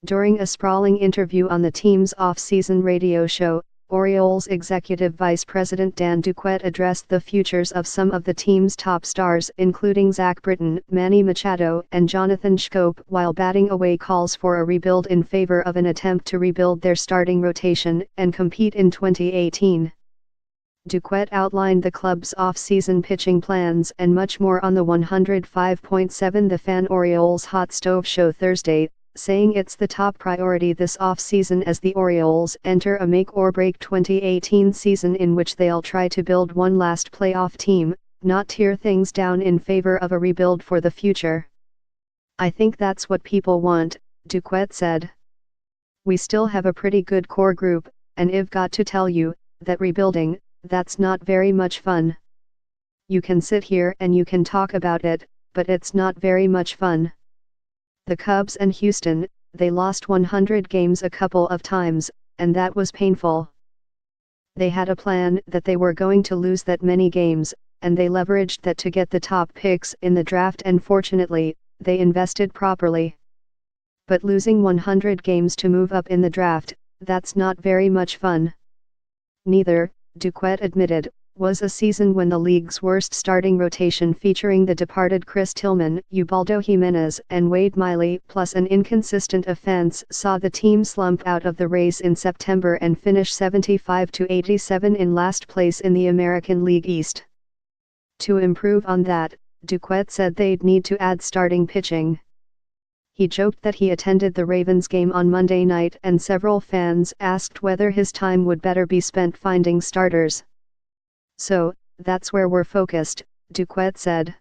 During a sprawling interview on the team's off-season radio show, Orioles Executive Vice President Dan Duquette addressed the futures of some of the team's top stars including Britton, Manny Machado and Jonathan Schoop while batting away calls for a rebuild in favor of an attempt to rebuild their starting rotation and compete in 2018. Duquette outlined the club's off-season pitching plans and much more on the 105.7 The Fan Orioles Hot Stove show Thursday, saying it's the top priority this off-season as the Orioles enter a make-or-break 2018 season in which they'll try to build one last playoff team, not tear things down in favor of a rebuild for the future. I think that's what people want, Duquette said. We still have a pretty good core group, and I've got to tell you, that rebuilding, that's not very much fun. You can sit here and you can talk about it, but it's not very much fun. The Cubs and Houston, they lost 100 games a couple of times, and that was painful. They had a plan that they were going to lose that many games, and they leveraged that to get the top picks in the draft and fortunately, they invested properly. But losing 100 games to move up in the draft, that's not very much fun. Neither, Duquette admitted, was a season when the league's worst starting rotation featuring the departed Chris Tillman, Ubaldo Jimenez and Wade Miley plus an inconsistent offense saw the team slump out of the race in September and finish 75-87 in last place in the American League East. To improve on that, Duquette said they'd need to add starting pitching. He joked that he attended the Ravens game on Monday night and several fans asked whether his time would better be spent finding starters. So, that's where we're focused, Duquette said.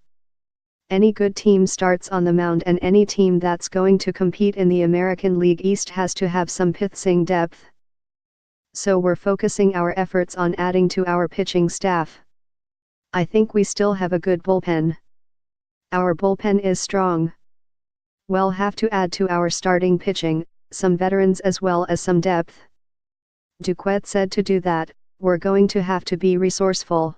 Any good team starts on the mound and any team that's going to compete in the American League East has to have some pitching depth. So we're focusing our efforts on adding to our pitching staff. I think we still have a good bullpen. Our bullpen is strong. We'll have to add to our starting pitching, some veterans as well as some depth. Duquette said to do that, we're going to have to be resourceful.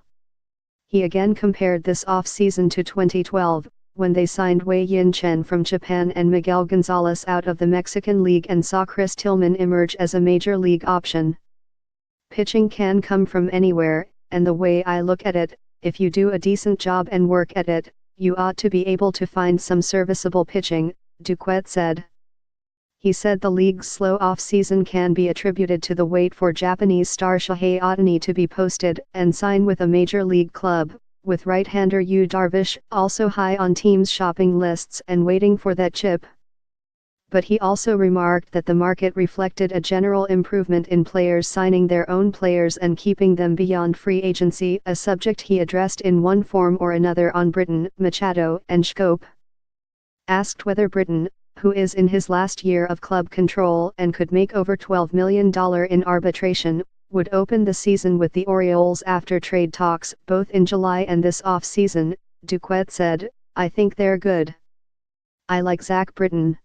He again compared this off-season to 2012, when they signed Wei Yin Chen from Japan and Miguel Gonzalez out of the Mexican League and saw Chris Tillman emerge as a major league option. Pitching can come from anywhere, and the way I look at it, if you do a decent job and work at it, you ought to be able to find some serviceable pitching, Duquette said. He said the league's slow off-season can be attributed to the wait for Japanese star Shohei Ohtani to be posted and sign with a major league club, with right-hander Yu Darvish also high on teams' shopping lists and waiting for that chip. But he also remarked that the market reflected a general improvement in players signing their own players and keeping them beyond free agency, a subject he addressed in one form or another on Britton, Machado and Schoop. Asked whether Britton, who is in his last year of club control and could make over $12 million in arbitration, would open the season with the Orioles after trade talks both in July and this off-season, Duquette said, I think they're good. I like Britton.